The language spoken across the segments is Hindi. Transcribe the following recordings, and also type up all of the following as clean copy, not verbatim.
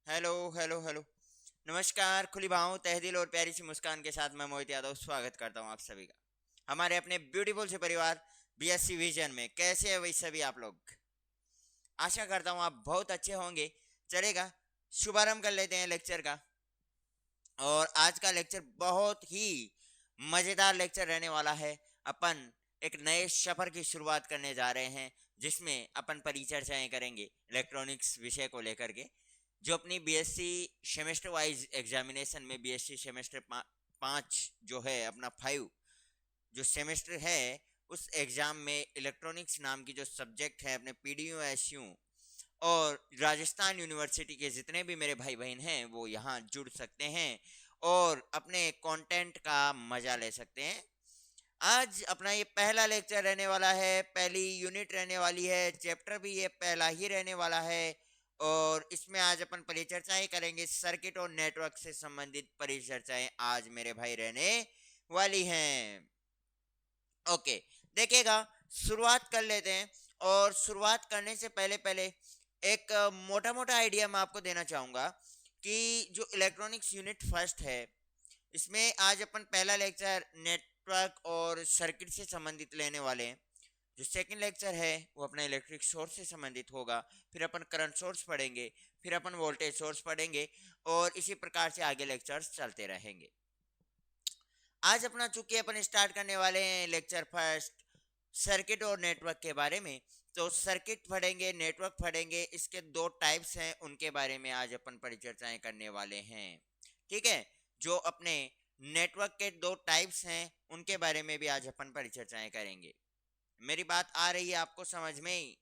Hello hello hello. नमस्कार, खुली बाहों, तहे दिल और प्यारी सी मुस्कान के साथ मैं मोहित यादव स्वागत करता हूं आप सभी का हमारे अपने ब्यूटीफुल से परिवार बीएससी विजन में। कैसे हैं वही सभी आप लोग? आशा करता हूं आप बहुत अच्छे होंगे। चलेगा, शुभारंभ कर लेते हैं लेक्चर का। और आज का लेक्चर बहुत ही मज़ेदार लेक्चर रहने वाला है। अपन एक नए सफ़र की शुरुआत करने जा रहे हैं, जिसमें अपन परिचर्चाएं करेंगे इलेक्ट्रॉनिक्स विषय को लेकर के। जो अपनी बीएससी सेमेस्टर वाइज एग्जामिनेशन में बीएससी सेमेस्टर 5 जो है अपना 5 जो सेमेस्टर है, उस एग्ज़ाम में इलेक्ट्रॉनिक्स नाम की जो सब्जेक्ट है अपने पीडीयू एसयू और राजस्थान यूनिवर्सिटी के जितने भी मेरे भाई बहन हैं वो यहाँ जुड़ सकते हैं और अपने कंटेंट का मज़ा ले सकते हैं। आज अपना ये पहला लेक्चर रहने वाला है, पहली यूनिट रहने वाली है, चैप्टर भी ये पहला ही रहने वाला है। और इसमें आज अपन परिचर्चाएं करेंगे, सर्किट और नेटवर्क से संबंधित परिचर्चाएं आज मेरे भाई रहने वाली हैं। ओके, देखिएगा, शुरुआत कर लेते हैं। और शुरुआत करने से पहले पहले एक मोटा मोटा आइडिया मैं आपको देना चाहूँगा कि जो इलेक्ट्रॉनिक्स यूनिट फर्स्ट है, इसमें आज अपन पहला लेक्चर नेटवर्क और सर्किट से संबंधित लेने वाले हैं। जो सेकंड लेक्चर है वो अपना इलेक्ट्रिक सोर्स से संबंधित होगा। फिर अपन करंट सोर्स पढ़ेंगे, फिर अपन वोल्टेज सोर्स पढ़ेंगे और इसी प्रकार से आगे लेक्चर्स चलते रहेंगे। आज अपना चूंकि अपन स्टार्ट करने वाले हैं लेक्चर फर्स्ट सर्किट और नेटवर्क के बारे में, तो सर्किट पढ़ेंगे, नेटवर्क पढ़ेंगे। इसके दो टाइप्स हैं, उनके बारे में आज अपन परिचर्चाएं करने वाले हैं। ठीक है, जो अपने नेटवर्क के दो टाइप्स हैं उनके बारे में भी आज अपन परिचर्चाएं करेंगे। मेरी बात आ रही है आपको समझ में?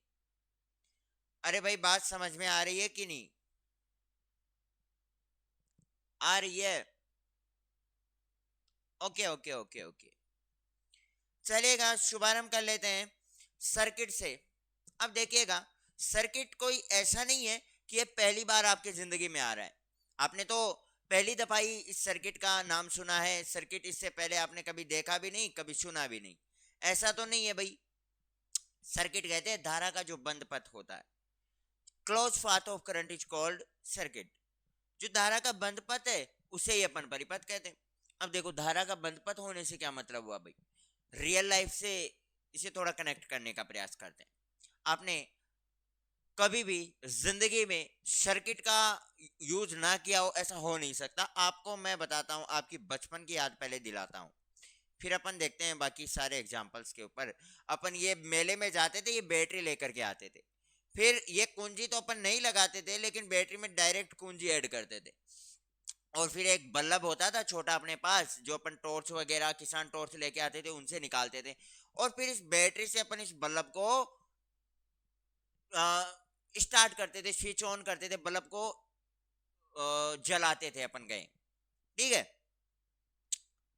अरे भाई, बात समझ में आ रही है कि नहीं आ रही है? ओके ओके ओके ओके, चलेगा, शुभारंभ कर लेते हैं सर्किट से। अब देखिएगा, सर्किट कोई ऐसा नहीं है कि ये पहली बार आपकी जिंदगी में आ रहा है। आपने तो पहली दफा ही इस सर्किट का नाम सुना है। सर्किट इससे पहले आपने कभी देखा भी नहीं, कभी सुना भी नहीं, ऐसा तो नहीं है भाई। सर्किट कहते हैं धारा का जो बंद पथ होता है। Close path of current is called circuit. जो धारा का बंद पथ है उसे ही अपन परिपथ कहते हैं। अब देखो, धारा का बंद पथ होने से क्या मतलब हुआ भाई? रियल लाइफ से इसे थोड़ा कनेक्ट करने का प्रयास करते हैं। आपने कभी भी जिंदगी में सर्किट का यूज ना किया हो ऐसा हो नहीं सकता। आपको मैं बताता हूं, आपकी बचपन की याद पहले दिलाता हूं, फिर अपन देखते हैं बाकी सारे एग्जाम्पल्स के ऊपर। अपन ये मेले में जाते थे, ये बैटरी लेकर के आते थे। फिर ये कुंजी तो अपन नहीं लगाते थे, लेकिन बैटरी में डायरेक्ट कुंजी ऐड करते थे। और फिर एक बल्ब होता था छोटा अपने पास, जो अपन टॉर्च वगैरह किसान टॉर्च लेके आते थे उनसे निकालते थे। और फिर इस बैटरी से अपन इस बल्ब को स्टार्ट करते थे, स्विच ऑन करते थे, बल्ब को जलाते थे अपन गए। ठीक है,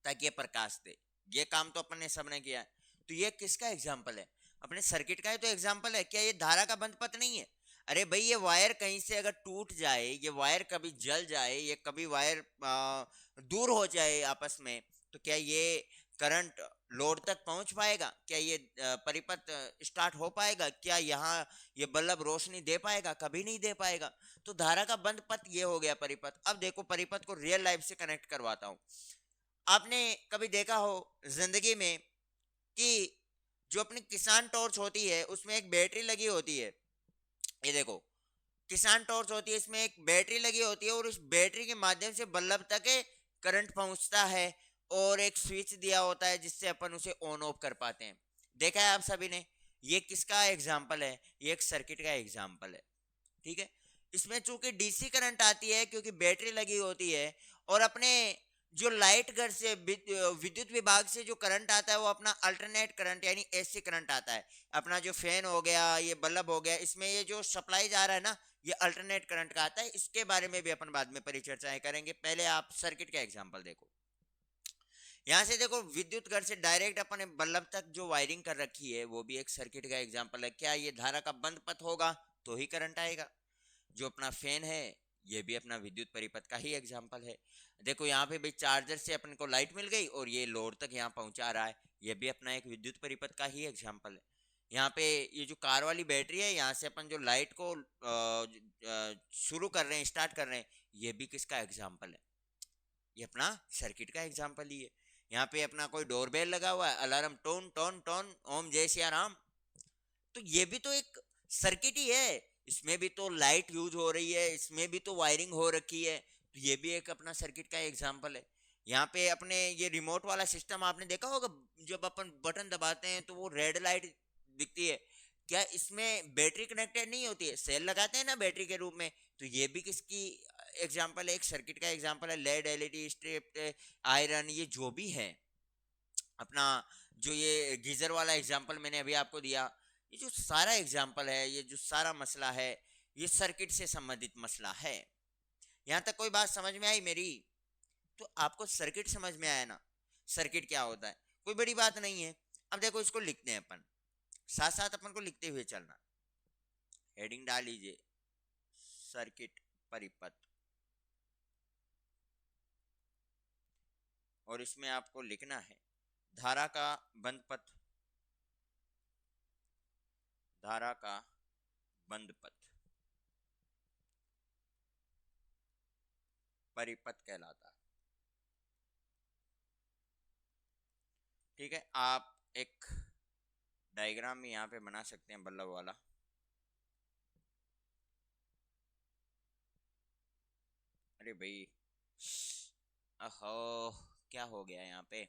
ताकि ये प्रकाश दे। ये काम तो अपन ने सबने किया है। तो ये किसका एग्जाम्पल है? अपने सर्किट का ही तो एग्जाम्पल है। क्या ये धारा का बंद पथ नहीं है? अरे भाई, ये वायर कहीं से अगर टूट जाए, ये वायर कभी जल जाए, ये कभी वायर दूर हो जाए आपस में, तो क्या ये करंट लोड तक पहुंच पाएगा? क्या ये परिपथ स्टार्ट हो पाएगा? क्या यहाँ ये बल्ब रोशनी दे पाएगा? कभी नहीं दे पाएगा। तो धारा का बंद पथ ये हो गया परिपथ। अब देखो, परिपथ को रियल लाइफ से कनेक्ट करवाता हूँ। आपने कभी देखा हो जिंदगी में कि जो अपनी किसान टॉर्च होती है उसमें एक बैटरी लगी होती है। ये देखो, किसान टॉर्च होती है, इसमें एक बैटरी लगी होती है और उस बैटरी के माध्यम से बल्ब तक करंट पहुंचता है। और एक स्विच दिया होता है जिससे अपन उसे ऑन ऑफ कर पाते हैं। देखा है आप सभी ने? ये किसका एग्जाम्पल है? ये एक सर्किट का एग्जाम्पल है। ठीक है, इसमें चूंकि डीसी करंट आती है क्योंकि बैटरी लगी होती है। और अपने जो लाइट घर से विद्युत विभाग से जो करंट आता है वो अपना अल्टरनेट करंट यानी एसी करंट आता है। अपना जो फैन हो गया, ये बल्ब हो गया, इसमें ये जो सप्लाई जा रहा है ना, ये अल्टरनेट करंट का आता है। इसके बारे में भी अपन बाद में परिचर्चाएं करेंगे। पहले आप सर्किट का एग्जांपल देखो। यहाँ से देखो, विद्युत घर से डायरेक्ट अपने बल्ब तक जो वायरिंग कर रखी है वो भी एक सर्किट का एग्जांपल है। क्या ये धारा का बंद पथ होगा तो ही करंट आएगा? जो अपना फैन है ये भी अपना विद्युत परिपथ का ही एग्जाम्पल है। देखो, यहाँ पे भाई चार्जर से अपन को लाइट मिल गई और ये लोड तक यहाँ पहुंचा रहा है, ये भी अपना एक विद्युत परिपथ का ही एग्जाम्पल है। यहाँ पे ये जो कार वाली बैटरी है, यहाँ से अपन जो लाइट को शुरू कर रहे हैं, स्टार्ट कर रहे हैं, ये भी किसका एग्जाम्पल है? ये अपना सर्किट का एग्जाम्पल ही है। यहाँ पे अपना कोई डोरबेल लगा हुआ है, अलार्म टोन टोन टोन, ओम जय सिया राम, तो ये भी तो एक सर्किट ही है। इसमें भी तो लाइट यूज हो रही है, इसमें भी तो वायरिंग हो रखी है, तो ये भी एक अपना सर्किट का एग्जाम्पल है। यहाँ पे अपने ये रिमोट वाला सिस्टम आपने देखा होगा, जब अपन बटन दबाते हैं तो वो रेड लाइट दिखती है, क्या इसमें बैटरी कनेक्टेड नहीं होती है? सेल लगाते हैं ना बैटरी के रूप में, तो ये भी किसकी एग्जाम्पल है? एक सर्किट का एग्जाम्पल है। लेड, एलईडी, स्ट्रिप, आयरन, ये जो भी है अपना, जो ये गीजर वाला एग्जाम्पल मैंने अभी आपको दिया, ये जो सारा एग्जाम्पल है, ये जो सारा मसला है, ये सर्किट से संबंधित मसला है। यहां तक कोई बात समझ में आई मेरी? तो आपको सर्किट समझ में आया ना, सर्किट क्या होता है, कोई बड़ी बात नहीं है। अब देखो इसको लिखते हैं अपन, साथ साथ अपन को लिखते हुए चलना। हेडिंग डाल लीजिए, सर्किट परिपथ, और इसमें आपको लिखना है धारा का बंद पथ, धारा का बंद पथ परिपथ कहलाता है। ठीक है, आप एक डायग्राम भी यहाँ पे बना सकते हैं बल्लभ वाला। अरे भाई, अहो, क्या हो गया यहाँ पे?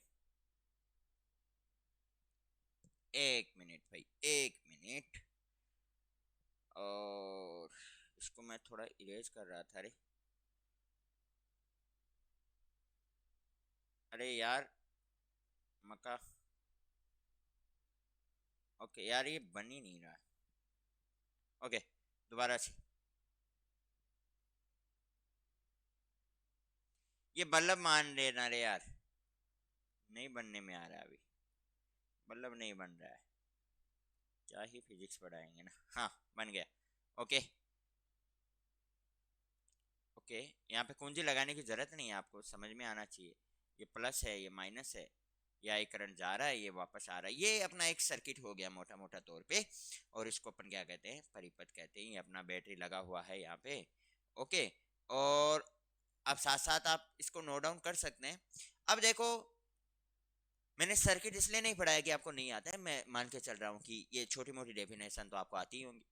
एक मिनट भाई, एक मिनट। और इसको मैं थोड़ा इरेज कर रहा था। अरे यार, मका, ओके यार, ये बन ही नहीं रहा। ओके, दोबारा से। ये बल्लभ मान लेना रे यार, नहीं बनने में आ रहा है अभी, बल्लभ नहीं बन रहा है, क्या ही फिजिक्स पढ़ाएंगे ना। हाँ, बन गया। ओके ओके, यहाँ पे कुंजी लगाने की जरूरत नहीं है, आपको समझ में आना चाहिए। ये प्लस है, ये माइनस है, या ये करंट जा रहा है, ये वापस आ रहा है। ये अपना एक सर्किट हो गया मोटा मोटा तौर पे, और इसको अपन क्या कहते हैं? परिपथ कहते हैं। ये अपना बैटरी लगा हुआ है यहाँ पे। ओके, और अब साथ साथ आप इसको नोट डाउन कर सकते हैं। अब देखो, मैंने सर्किट इसलिए नहीं पढ़ाया कि आपको नहीं आता है, मैं मान के चल रहा हूँ कि ये छोटी मोटी डेफिनेशन तो आपको आती ही होंगी,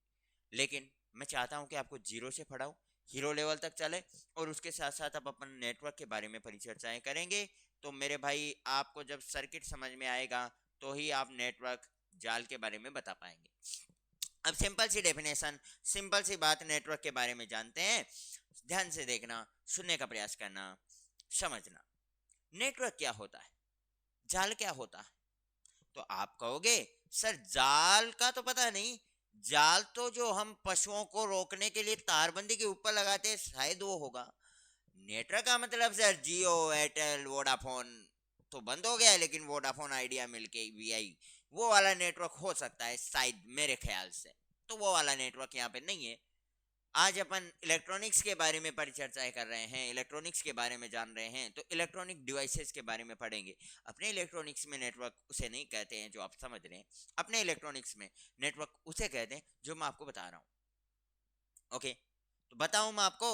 लेकिन मैं चाहता हूँ कि आपको जीरो से पढ़ाऊँ, हीरो लेवल तक चले, और उसके साथ साथ अब अपन नेटवर्क के बारे में परिचर्चाएं करेंगे। तो मेरे भाई, आपको जब सर्किट समझ में आएगा तो ही आप नेटवर्क जाल के बारे में बता पाएंगे। अब सिंपल सी डेफिनेशन, सिंपल सी बात नेटवर्क के बारे में जानते हैं। ध्यान से देखना, सुनने का प्रयास करना, समझना। नेटवर्क क्या होता है, जाल क्या होता है? तो आप कहोगे सर जाल का तो पता नहीं, जाल तो जो हम पशुओं को रोकने के लिए तारबंदी के ऊपर लगाते हैं, शायद वो होगा। नेटवर्क का मतलब सर जियो, एयरटेल, वोडाफोन तो बंद हो गया है, लेकिन वोडाफोन आइडिया मिलके वीआई, वो वाला नेटवर्क हो सकता है शायद, मेरे ख्याल से। तो वो वाला नेटवर्क यहाँ पे नहीं है। आज अपन इलेक्ट्रॉनिक्स के बारे में परिचर्चाएं कर रहे हैं, इलेक्ट्रॉनिक्स के बारे में जान रहे हैं, तो इलेक्ट्रॉनिक डिवाइसेस के बारे में पढ़ेंगे। अपने इलेक्ट्रॉनिक्स में नेटवर्क उसे नहीं कहते हैं जो आप समझ रहे हैं, अपने इलेक्ट्रॉनिक्स में नेटवर्क उसे कहते हैं जो मैं आपको बता रहा हूं। ओके, तो बताऊं मैं आपको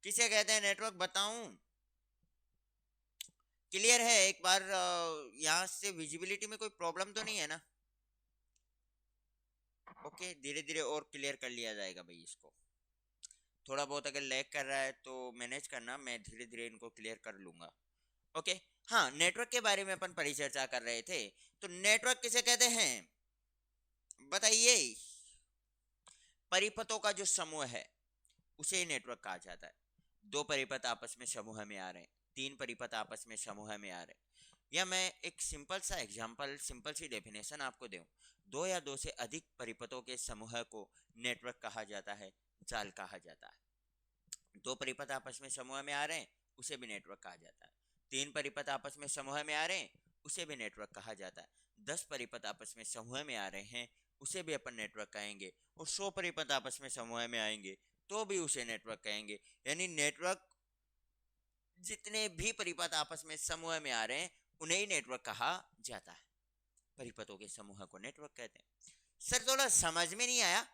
किसे कहते हैं नेटवर्क, बताऊं? क्लियर है? एक बार यहाँ से विजिबिलिटी में कोई प्रॉब्लम तो नहीं है ना? ओके, धीरे धीरे और क्लियर कर लिया जाएगा भाई इसको। थोड़ा बहुत अगर लैग कर रहा है तो मैनेज करना, मैं धीरे धीरे इनको क्लियर कर लूंगा। ओके, हाँ, नेटवर्क के बारे में अपन परिचर्चा कर रहे थे। तो नेटवर्क किसे कहते हैं बताइए? परिपथों का जो समूह है उसे नेटवर्क कहा जाता है। दो परिपथ आपस में समूह में आ रहे हैं, तीन परिपथ आपस में समूह में आ रहे हैं, या मैं एक सिंपल सा एग्जांपल, सिंपल सी डेफिनेशन आपको दूं, दो या दो से अधिक परिपथों के समूह को नेटवर्क कहा जाता है, जाल कहा जाता है। दो परिपथ आपस में समूह में आ रहे हैं, उसे भी नेटवर्क कहा जाता है। तीन परिपथ आपस में समूह में आ रहे हैं, उसे भी नेटवर्क कहा जाता है। 10 परिपथ आपस में समूह में आ रहे हैं, उसे भी अपन नेटवर्क कहेंगे। और 100 परिपथ आपस में समूह में आएंगे तो भी उसे नेटवर्क कहेंगे। यानी नेटवर्क, जितने भी परिपथ आपस में समूह में आ रहे हैं उन्हें ही नेटवर्क कहा जाता है। परिपथों के समूह को नेटवर्क कहते हैं। सर थोड़ा समझ में नहीं आया।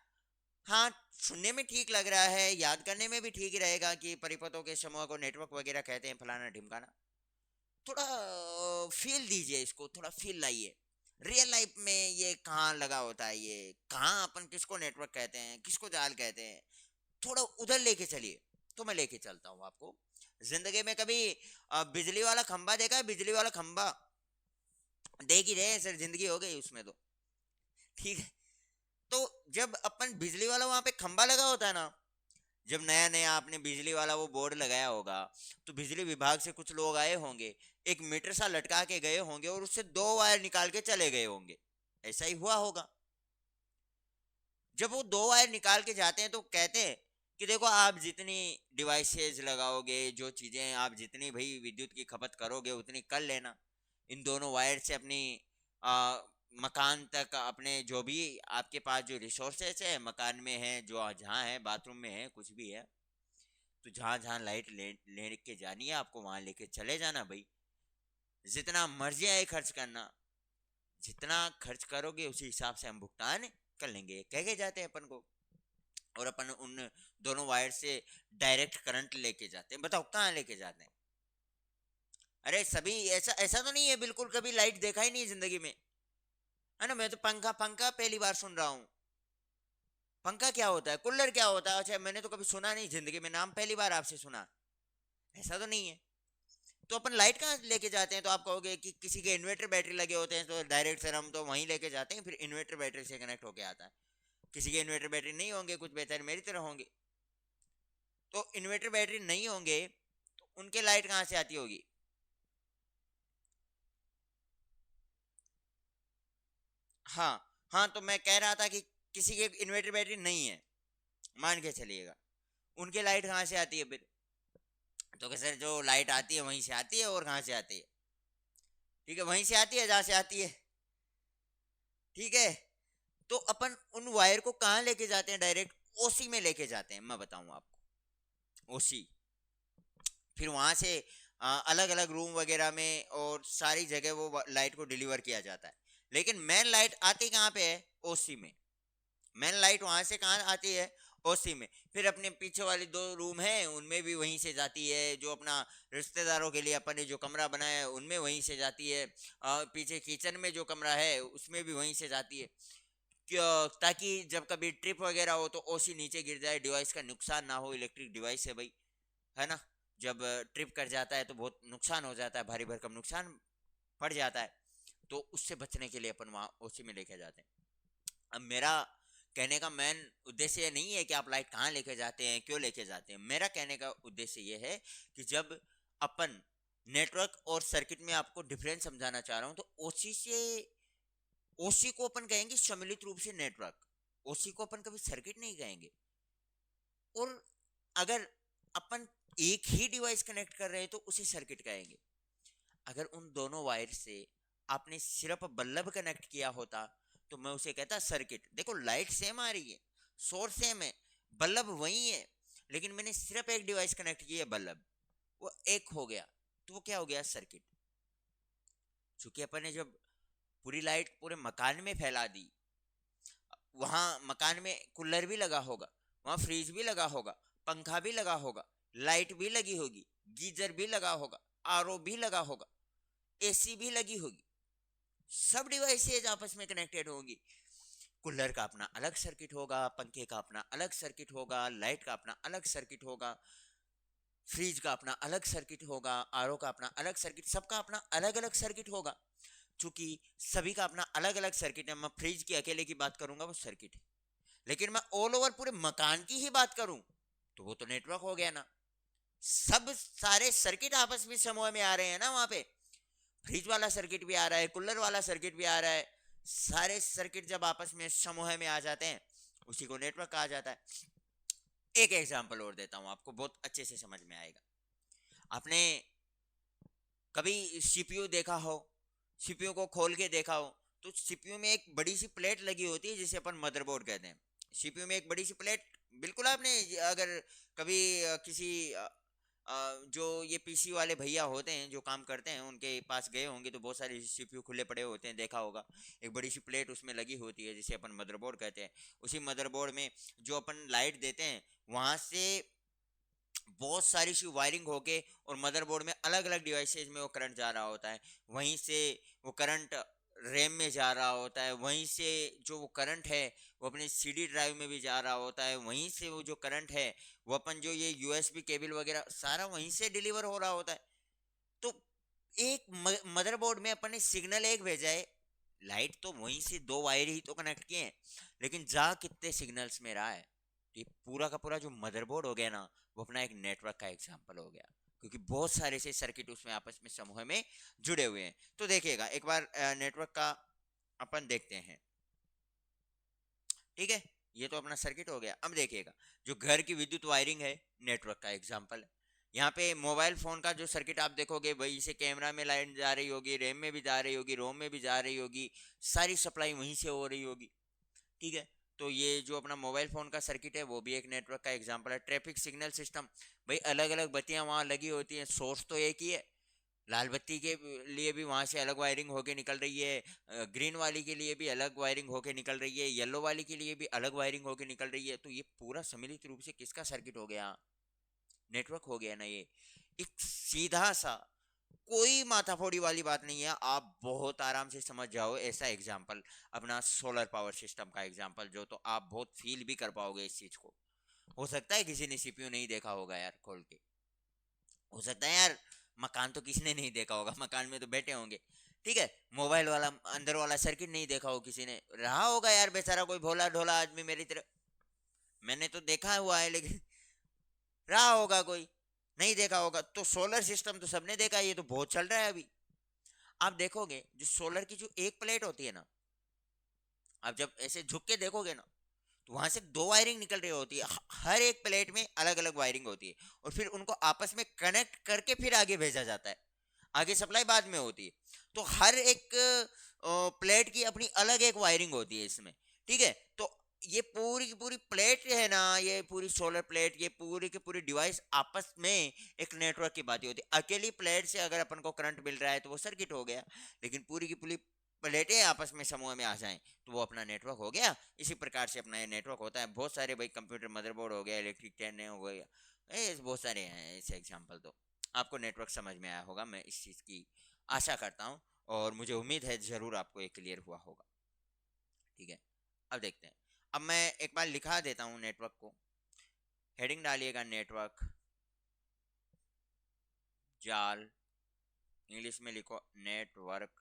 हाँ, सुनने में ठीक लग रहा है, याद करने में भी ठीक ही रहेगा कि परिपथों के समूह को नेटवर्क वगैरह कहते हैं, फलाना ढिमकाना। थोड़ा फील दीजिए इसको, थोड़ा फील लाइए। रियल लाइफ में ये कहाँ लगा होता है, ये कहाँ अपन किसको नेटवर्क कहते हैं, किसको जाल कहते हैं, थोड़ा उधर लेके चलिए। तो मैं लेके चलता हूँ आपको। जिंदगी में कभी बिजली वाला खंबा देखा है? बिजली वाला खंबा देख ही रहे हैं सर, जिंदगी हो गई उसमें तो। ठीक है, तो जब अपन बिजली वाला वहां पे खंबा लगा होता है ना, जब नया नया आपने बिजली वाला वो बोर्ड लगाया होगा, तो बिजली विभाग से कुछ लोग आए होंगे, एक मीटर सा लटका के गए होंगे और उससे 2 वायर निकाल के चले गए होंगे। ऐसा ही हुआ होगा। जब वो 2 वायर निकाल के जाते हैं तो कहते हैं कि देखो, आप जितनी डिवाइसेस लगाओगे, जो चीजें आप जितनी भाई विद्युत की खपत करोगे उतनी कर लेना। इन दोनों वायर से अपनी आ, मकान तक, अपने जो भी आपके पास जो रिसोर्सेस है मकान में है, जो जहाँ है, बाथरूम में है, कुछ भी है, तो जहाँ जहाँ लाइट लेके जानी है आपको वहां लेके चले जाना भाई। जितना मर्जी है खर्च करना, जितना खर्च करोगे उसी हिसाब से हम भुगतान कर लेंगे, कह के जाते हैं अपन को। और अपन उन दोनों वायर से डायरेक्ट करंट लेके जाते हैं। बताओ कहाँ लेके जाते हैं? अरे सभी ऐसा ऐसा तो नहीं है बिल्कुल कभी लाइट देखा ही नहीं जिंदगी में, है ना? मैं तो पंखा पंखा पहली बार सुन रहा हूँ। पंखा क्या होता है, कूलर क्या होता है, अच्छा मैंने तो कभी सुना नहीं जिंदगी में, नाम पहली बार आपसे सुना। ऐसा तो नहीं है। तो अपन लाइट कहाँ लेके जाते हैं? तो आप कहोगे कि किसी के इन्वर्टर बैटरी लगे होते हैं तो डायरेक्ट सर हम तो वहीं लेके जाते हैं, फिर इन्वर्टर बैटरी से कनेक्ट होके आता है। किसी के इन्वर्टर बैटरी नहीं होंगे, कुछ बेहतर मेरी तरह होंगे, तो इन्वर्टर बैटरी नहीं होंगे तो उनके लाइट कहाँ से आती होगी? हाँ, हाँ, तो मैं कह रहा था कि किसी के इन्वर्टर बैटरी नहीं है, मान के चलिएगा, उनके लाइट कहाँ से आती है फिर? तो कि सर जो लाइट आती है वहीं से आती है, और कहाँ से आती है? ठीक है, वहीं से आती है जहाँ से आती है। ठीक है, तो अपन उन वायर को कहाँ लेके जाते हैं? डायरेक्ट ओसी में लेके जाते हैं। मैं बताऊं आपको, ओसी। फिर वहां से अलग अलग रूम वगैरह में और सारी जगह वो लाइट को डिलीवर किया जाता है। लेकिन मेन लाइट आती कहाँ पे है? ओसी में। मेन लाइट वहां से कहाँ आती है? ओसी में। फिर अपने पीछे वाली 2 रूम है उनमें भी वहीं से जाती है, जो अपना रिश्तेदारों के लिए अपन ने जो कमरा बनाया है उनमें वहीं से जाती है, पीछे किचन में जो कमरा है उसमें भी वहीं से जाती है। ताकि जब कभी ट्रिप वगैरह हो तो ओसी नीचे गिर जाए, डिवाइस का नुकसान ना हो, इलेक्ट्रिक डिवाइस है भाई, है ना? जब ट्रिप कर जाता है तो बहुत नुकसान हो जाता है, भारी भरकम नुकसान पड़ जाता है। तो उससे बचने के लिए अपन वहाँ ओसी में लेके जाते हैं। अब मेरा कहने का मेन उद्देश्य ये नहीं है कि आप लाइट कहाँ लेके जाते हैं, क्यों लेके जाते हैं। मेरा कहने का उद्देश्य ये है कि जब अपन नेटवर्क और सर्किट में आपको डिफरेंस समझाना चाह रहा हूँ, तो ओसी से, ओसी को अपन कहेंगे सम्मिलित रूप से नेटवर्क, ओसी को अपन कभी सर्किट नहीं कहेंगे। और अगर अपन एक ही डिवाइस कनेक्ट कर रहे हैं तो उसे सर्किट कहेंगे। अगर उन दोनों वायर से आपने सिर्फ बल्ब कनेक्ट किया होता तो मैं उसे कहता सर्किट। देखो लाइट सेम आ रही है, सोर्स सेम है, बल्ब वही है, लेकिन मैंने सिर्फ एक डिवाइस कनेक्ट किया, बल्ब, वो एक हो गया, तो वो क्या हो गया? सर्किट। चूंकि अपन ने जब पूरी लाइट पूरे मकान में फैला दी, वहां मकान में कूलर भी लगा होगा, वहां फ्रिज भी लगा होगा, पंखा भी लगा होगा, लाइट भी लगी होगी, गीजर भी लगा होगा, आरओ भी लगा होगा, एसी भी लगी होगी, सब डिवाइसेज आपस में कनेक्टेड होंगी। कूलर का अपना अलग सर्किट होगा, पंखे का अपना अलग सर्किट होगा, लाइट का अपना अलग सर्किट होगा, फ्रिज का अपना अलग सर्किट होगा, आरओ का अपना अलग सर्किट, सबका अपना अलग अलग सर्किट होगा। चूंकि सभी का अपना अलग अलग सर्किट है, मैं फ्रिज की अकेले की बात करूंगा वो सर्किट है, लेकिन मैं ऑल ओवर पूरे मकान की ही बात करूं तो वो तो नेटवर्क हो गया ना। सब सारे सर्किट आपस में समूह में आ रहे हैं ना वहां पे। फ्रिज वाला सर्किट भी आ रहा है, कूलर वाला सर्किट भी आ रहा है, सारे सर्किट जब आपस में समूह में आ जाते हैं उसी को नेटवर्क कहा जाता है। एक एग्जांपल और देता हूं आपको, बहुत अच्छे से समझ में आएगा। आपने कभी सीपीयू देखा हो, सीपीयू को खोल के देखा हो, तो सीपीयू में एक बड़ी सी प्लेट लगी होती है जिसे अपन मदरबोर्ड कहते हैं। सीपीयू में एक बड़ी सी प्लेट, बिल्कुल आपने अगर कभी किसी जो ये पीसी वाले भैया होते हैं जो काम करते हैं उनके पास गए होंगे तो बहुत सारे सीपीयू खुले पड़े होते हैं, देखा होगा। एक बड़ी सी प्लेट उसमें लगी होती है जिसे अपन मदरबोर्ड कहते हैं। उसी मदरबोर्ड में जो अपन लाइट देते हैं वहां से बहुत सारी सी वायरिंग होके और मदरबोर्ड में अलग अलग डिवाइसेज में वो करंट जा रहा होता है। वहीं से वो करंट रैम में जा रहा होता है, वहीं से जो वो करंट है वो अपने सीडी ड्राइव में भी जा रहा होता है, वहीं से वो जो करंट है वो अपन जो ये यूएसबी केबल वगैरह सारा वहीं से डिलीवर हो रहा होता है। तो एक मदरबोर्ड में अपन ने सिग्नल एक भेजा है, लाइट तो वहीं से दो वायर ही तो कनेक्ट किए हैं, लेकिन जा कितने सिग्नल्स में रहा है। तो ये पूरा का पूरा जो मदरबोर्ड हो गया ना वो अपना एक नेटवर्क का एग्जांपल हो गया, क्योंकि बहुत सारे से सर्किट उसमें आपस में समूह में जुड़े हुए हैं। तो देखिएगा एक बार नेटवर्क का अपन देखते हैं। ठीक है, ये तो अपना सर्किट हो गया। अब देखिएगा जो घर की विद्युत वायरिंग है नेटवर्क का एग्जांपल है। यहाँ पे मोबाइल फोन का जो सर्किट आप देखोगे वही से कैमरा में लाइन जा रही होगी, रैम में भी जा रही होगी, रोम में भी जा रही होगी, सारी सप्लाई वहीं से हो रही होगी। ठीक है, तो ये जो अपना मोबाइल फोन का सर्किट है वो भी एक नेटवर्क का एग्जांपल है। ट्रैफिक सिग्नल सिस्टम, भाई अलग अलग बत्तियां वहां लगी होती हैं, सोर्स तो एक ही है। लाल बत्ती के लिए भी वहां से अलग वायरिंग होके निकल रही है, ग्रीन वाली के लिए भी अलग वायरिंग होके निकल रही है, येलो वाली के लिए भी अलग वायरिंग होके निकल रही है। तो ये पूरा सम्मिलित रूप से किसका सर्किट हो गया, नेटवर्क हो गया ना। ये एक सीधा सा कोई माथाफोड़ी वाली बात नहीं है, आप बहुत आराम से समझ जाओ। ऐसा एग्जाम्पल अपना सोलर पावर सिस्टम का एग्जाम्पल, जो तो आप बहुत फील भी कर पाओगे इस चीज को। हो सकता है किसी ने सीपीयू नहीं देखा होगा यार खोल के, हो सकता है यार मकान तो किसने नहीं देखा होगा, मकान में तो बैठे होंगे। ठीक है, मोबाइल वाला अंदर वाला सर्किट नहीं देखा हो किसी ने, रहा होगा यार बेचारा कोई भोला ढोला आदमी मेरी तरह, मैंने तो देखा हुआ है, लेकिन रहा होगा कोई नहीं देखा होगा। तो सोलर सिस्टम तो सबने देखा, ये तो बहुत चल रहा है अभी। आप देखोगे जो सोलर की जो एक प्लेट होती है ना, आप जब ऐसे झुक के देखोगे ना तो वहां से दो वायरिंग निकल रही होती है, हर एक प्लेट में अलग अलग वायरिंग होती है, और फिर उनको आपस में कनेक्ट करके फिर आगे भेजा जाता है, आगे सप्लाई बाद में होती है। तो हर एक प्लेट की अपनी अलग एक वायरिंग होती है इसमें। ठीक है, तो ये पूरी की पूरी प्लेट है ना, ये पूरी सोलर प्लेट, ये पूरी की पूरी डिवाइस आपस में एक नेटवर्क की बात होती है। अकेली प्लेट से अगर अपन को करंट मिल रहा है तो वो सर्किट हो गया, लेकिन पूरी की पूरी प्लेटें आपस में समूह में आ जाएं तो वो अपना नेटवर्क हो गया। इसी प्रकार से अपना ये नेटवर्क होता है। बहुत सारे भाई कंप्यूटर मदरबोर्ड हो गया, इलेक्ट्रिक टैन हो गया, बहुत सारे हैं ऐसे एग्जाम्पल। तो आपको नेटवर्क समझ में आया होगा, मैं इस चीज़ की आशा करता हूँ, और मुझे उम्मीद है ज़रूर आपको ये क्लियर हुआ होगा। ठीक है, अब देखते हैं। अब मैं एक बार लिखा देता हूँ नेटवर्क को, हेडिंग डालिएगा नेटवर्क, जाल, इंग्लिश में लिखो नेटवर्क।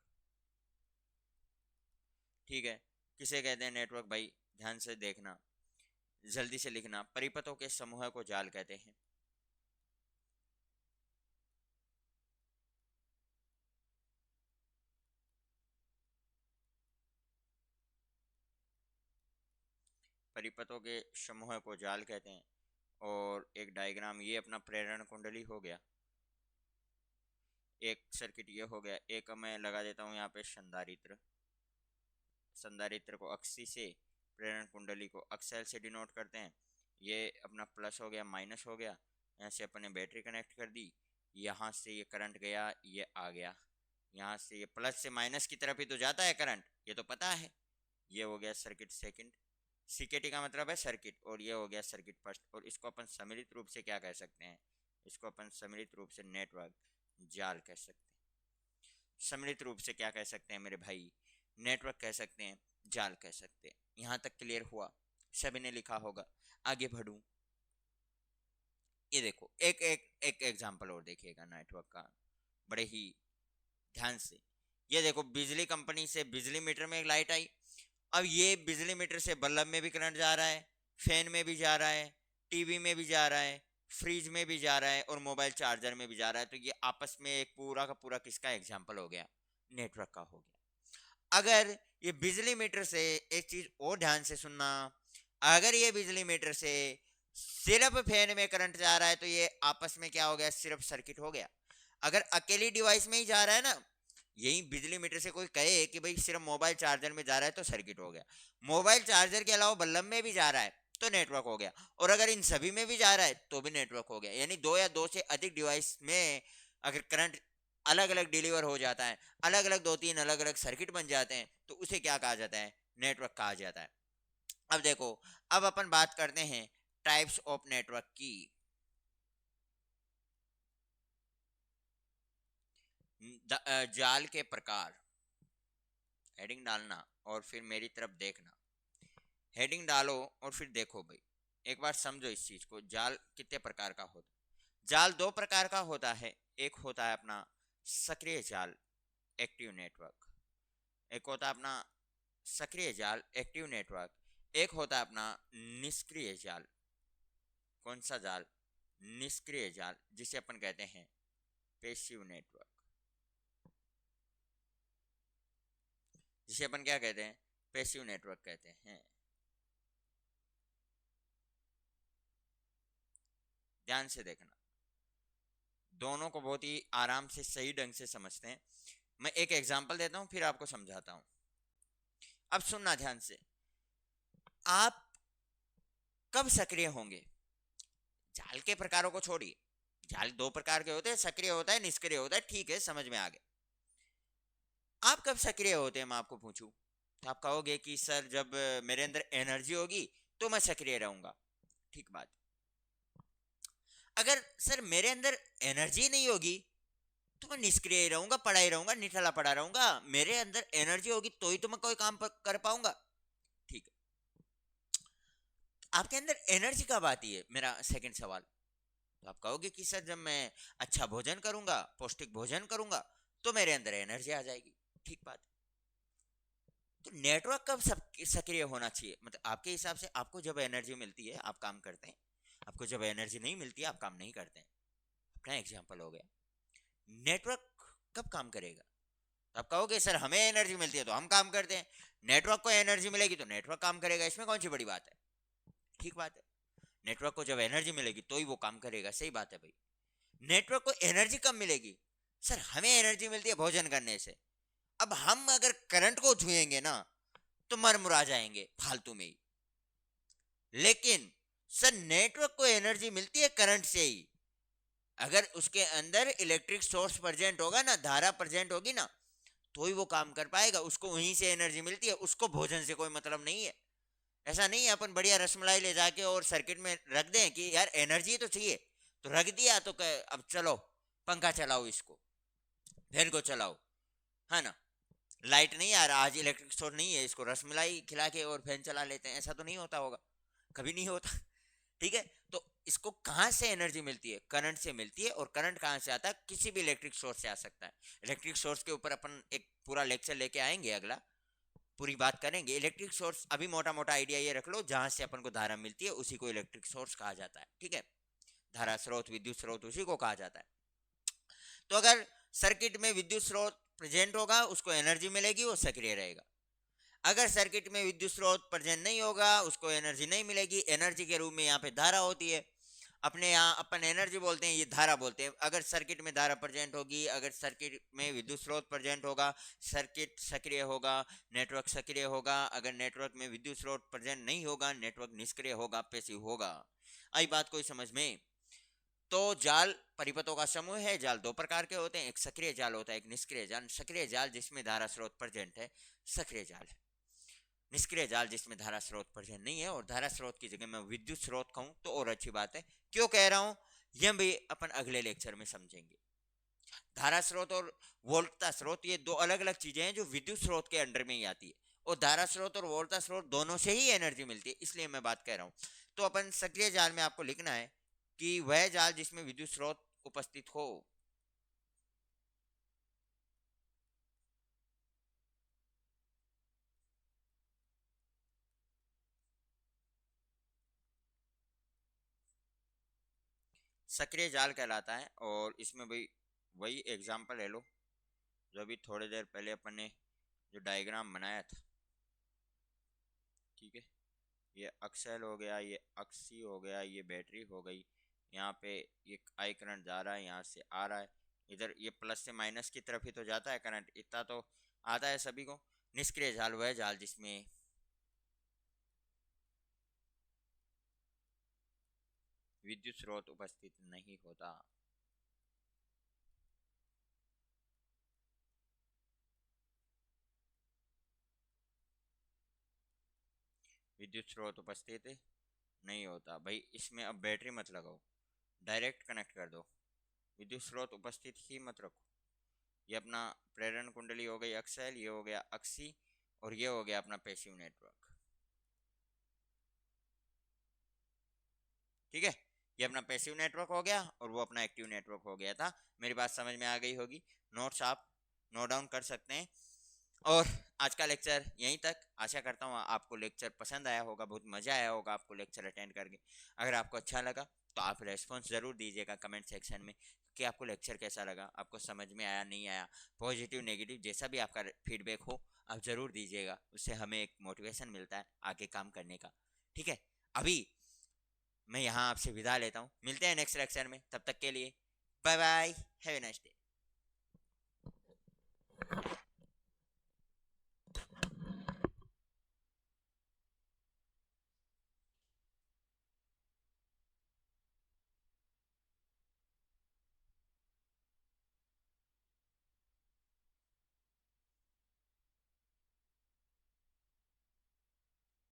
ठीक है, किसे कहते हैं नेटवर्क भाई, ध्यान से देखना, जल्दी से लिखना। परिपथों के समूह को जाल कहते हैं। परिपथों के समूह को जाल कहते हैं। और एक डायग्राम, ये अपना प्रेरण कुंडली हो गया, एक सर्किट ये हो गया। एक मैं लगा देता हूँ यहाँ पे संधारित्र, संधारित्र को अक्षी से, प्रेरण कुंडली को अक्सएल से डिनोट करते हैं। ये अपना प्लस हो गया, माइनस हो गया, यहाँ से अपने बैटरी कनेक्ट कर दी, यहाँ से ये करंट गया, ये आ गया, यहाँ से ये प्लस से माइनस की तरफ ही तो जाता है करंट, ये तो पता है। ये हो गया सर्किट सेकंड, सीकेटी का मतलब है सर्किट, और ये हो गया सर्किट फर्स्ट। और इसको अपन सम्मिलित रूप से क्या कह सकते हैं, इसको अपन सम्मिलित रूप से नेटवर्क जाल कह सकते हैं। सम्मिलित रूप से क्या कह सकते हैं मेरे भाई, नेटवर्क कह सकते हैं, जाल कह सकते हैं। यहां तक क्लियर हुआ, सभी ने लिखा होगा। आगे बढ़ूं, ये देखो एक एक एक एग्जांपल और देखिएगा नेटवर्क का बड़े ही ध्यान से। ये देखो बिजली कंपनी से बिजली मीटर में एक लाइट आई। अब ये बिजली मीटर से बल्ब में भी करंट जा रहा है, फैन में भी जा रहा है, टीवी में भी जा रहा है, फ्रिज में भी जा रहा है, और मोबाइल चार्जर में भी जा रहा है। तो ये आपस में एक पूरा का पूरा किसका एग्जाम्पल हो गया, नेटवर्क का हो गया। अगर ये बिजली मीटर से, एक चीज और ध्यान से सुनना, अगर ये बिजली मीटर से सिर्फ फैन में करंट जा रहा है तो ये आपस में क्या हो गया, सिर्फ सर्किट हो गया। अगर अकेली डिवाइस में ही जा रहा है ना, यही बिजली मीटर से कोई कहे कि भाई सिर्फ मोबाइल चार्जर में जा रहा है तो सर्किट हो गया। मोबाइल चार्जर के अलावा बल्ब में भी जा रहा है तो नेटवर्क हो गया। और अगर इन सभी में भी जा रहा है तो भी नेटवर्क हो गया। यानी दो या दो से अधिक डिवाइस में अगर करंट अलग अलग डिलीवर हो जाता है, अलग अलग दो तीन अलग अलग सर्किट बन जाते हैं, तो उसे क्या कहा जाता है? नेटवर्क कहा जाता है। अब देखो, अब अपन बात करते हैं टाइप्स ऑफ नेटवर्क की। जाल के प्रकार। हेडिंग डालना और फिर मेरी तरफ देखना। हेडिंग डालो और फिर देखो भाई, एक बार समझो इस चीज को। जाल कितने प्रकार का होता है? जाल दो प्रकार का होता है। एक होता है अपना सक्रिय जाल, एक्टिव नेटवर्क। एक होता है अपना सक्रिय जाल, एक्टिव नेटवर्क। एक होता है अपना निष्क्रिय जाल। कौन सा जाल? निष्क्रिय जाल, जिसे अपन कहते हैं पैसिव नेटवर्क। जिसे अपन क्या कहते हैं? पैसिव नेटवर्क कहते हैं। ध्यान से देखना, दोनों को बहुत ही आराम से सही ढंग से समझते हैं। मैं एक एग्जांपल देता हूं, फिर आपको समझाता हूं। अब सुनना ध्यान से। आप कब सक्रिय होंगे? जाल के प्रकारों को छोड़िए। जाल दो प्रकार के होते हैं, सक्रिय होता है, निष्क्रिय होता है, ठीक है, समझ में आ गया। आप कब सक्रिय होते हैं मैं आपको पूछूं, तो आप कहोगे कि सर जब मेरे अंदर एनर्जी होगी तो मैं सक्रिय रहूंगा। ठीक बात। अगर सर मेरे अंदर एनर्जी नहीं होगी तो मैं निष्क्रिय ही रहूंगा, पड़ा ही रहूंगा, निठला पड़ा रहूंगा। मेरे अंदर एनर्जी होगी तो ही तो मैं कोई काम कर पाऊंगा। ठीक है, आपके अंदर एनर्जी कब आती है, मेरा सेकंड सवाल। तो आप कहोगे कि सर जब मैं अच्छा भोजन करूंगा, पौष्टिक भोजन करूंगा, तो मेरे अंदर एनर्जी आ जाएगी। ठीक बात। तो नेटवर्क कब सब सक्रिय होना चाहिए? मतलब आपके हिसाब से आपको जब एनर्जी मिलती है आप काम करते हैं, आपको जब एनर्जी नहीं मिलती है आप काम नहीं करते हैं। अपना एग्जांपल हो गया। नेटवर्क कब काम करेगा? तो आप कहोगे सर हमें एनर्जी मिलती है तो हम काम करते हैं, नेटवर्क को एनर्जी मिलेगी तो नेटवर्क काम करेगा, इसमें कौन सी बड़ी बात है? ठीक बात है। नेटवर्क को जब एनर्जी मिलेगी तो ही वो काम करेगा, सही बात है भाई। नेटवर्क को एनर्जी कब मिलेगी? सर हमें एनर्जी मिलती है भोजन करने से। अब हम अगर करंट को छुएंगे ना तो मर मुरा जाएंगे फालतू में ही। लेकिन सर नेटवर्क को एनर्जी मिलती है करंट से ही। अगर उसके अंदर इलेक्ट्रिक सोर्स प्रेजेंट होगा ना, धारा प्रेजेंट होगी ना, तो ही वो काम कर पाएगा। उसको वहीं से एनर्जी मिलती है, उसको भोजन से कोई मतलब नहीं है। ऐसा नहीं है अपन बढ़िया रसमलाई ले जाके और सर्किट में रख दें कि यार एनर्जी तो चाहिए, तो रख दिया तो अब चलो पंखा चलाओ, इसको फैन को चलाओ, है ना। लाइट नहीं आ रहा, आज इलेक्ट्रिक स्टोर नहीं है, इसको रसमलाई खिला के और फैन चला लेते हैं, ऐसा तो नहीं होता होगा, कभी नहीं होता। ठीक है, तो इसको कहां से एनर्जी मिलती है? करंट से मिलती है। और करंट कहां से आता है? किसी भी इलेक्ट्रिक सोर्स से आ सकता है। इलेक्ट्रिक सोर्स के ऊपर अपन एक पूरा लेक्चर लेके आएंगे, अगला पूरी बात करेंगे। इलेक्ट्रिक सोर्स अभी मोटा मोटा आइडिया ये रख लो, जहां से अपन को धारा मिलती है उसी को इलेक्ट्रिक सोर्स कहा जाता है। ठीक है, धारा स्रोत, विद्युत स्रोत, उसी को कहा जाता है। तो अगर सर्किट में विद्युत स्रोत प्रेजेंट होगा, उसको एनर्जी मिलेगी, वो सक्रिय रहेगा। अगर सर्किट में विद्युत स्रोत प्रेजेंट नहीं होगा, उसको एनर्जी नहीं मिलेगी। एनर्जी के रूप में यहाँ पे धारा होती है, अपने यहाँ अपन एनर्जी बोलते हैं, ये धारा बोलते हैं। अगर सर्किट में धारा प्रेजेंट होगी, अगर सर्किट में विद्युत स्रोत प्रेजेंट होगा, सर्किट सक्रिय होगा, नेटवर्क सक्रिय होगा। अगर नेटवर्क में विद्युत स्रोत प्रेजेंट नहीं होगा, नेटवर्क निष्क्रिय होगा, पैसिव होगा। आई बात कोई समझ में? तो जाल परिपथों का समूह है। जाल दो प्रकार के होते हैं, एक सक्रिय जाल होता है, एक निष्क्रिय जाल। सक्रिय जाल जिसमें धारा स्रोत प्रेजेंट है, सक्रिय जाल है। निष्क्रिय जाल जिसमें धारा स्रोत प्रेजेंट नहीं है, और धारा स्रोत की जगह मैं विद्युत स्रोत कहूं तो और अच्छी बात है। क्यों कह रहा हूं यह भी अपन अगले लेक्चर में समझेंगे। धारा स्रोत और वोल्टता स्रोत ये दो अलग अलग चीजें हैं जो विद्युत स्रोत के अंडर में ही आती है। और धारा स्रोत और वोल्टता स्रोत दोनों से ही एनर्जी मिलती है, इसलिए मैं बात कह रहा हूं। तो अपन सक्रिय जाल में आपको लिखना है कि वह जाल जिसमें विद्युत स्रोत उपस्थित हो। सक्रिय जाल कहलाता है। और इसमें भाई वही एग्जांपल ले लो जो अभी थोड़ी देर पहले अपन ने जो डायग्राम बनाया था। ठीक है, ये अक्सेल हो गया, ये अक्सी हो गया, ये बैटरी हो गई। यहाँ पे ये आई करंट जा रहा है, यहाँ से आ रहा है, इधर ये प्लस से माइनस की तरफ ही तो जाता है करंट, इतना तो आता है सभी को। निष्क्रिय जाल वह जाल जिसमें विद्युत स्रोत उपस्थित नहीं होता। विद्युत स्रोत उपस्थित नहीं होता भाई, इसमें अब बैटरी मत लगाओ, डायरेक्ट कनेक्ट कर दो, विद्युत स्रोत उपस्थित ही मत रखो। ये अपना प्रेरण कुंडली हो गई अक्सैल, ये हो गया अक्षी, और ये हो गया अपना पैसिव नेटवर्क। ठीक है, ये अपना पैसिव नेटवर्क हो गया और वो अपना एक्टिव नेटवर्क हो गया था। मेरी बात समझ में आ गई होगी, नोट्स आप नोट डाउन कर सकते हैं। और आज का लेक्चर यहीं तक। आशा करता हूँ आपको लेक्चर पसंद आया होगा, बहुत मजा आया होगा आपको लेक्चर अटेंड करके। अगर आपको अच्छा लगा तो आप रेस्पॉन्स ज़रूर दीजिएगा कमेंट सेक्शन में कि आपको लेक्चर कैसा लगा, आपको समझ में आया नहीं आया, पॉजिटिव नेगेटिव जैसा भी आपका फीडबैक हो आप ज़रूर दीजिएगा, उससे हमें एक मोटिवेशन मिलता है आगे काम करने का। ठीक है, अभी मैं यहाँ आपसे विदा लेता हूँ, मिलते हैं नेक्स्ट लेक्चर में, तब तक के लिए bye bye, have a nice day.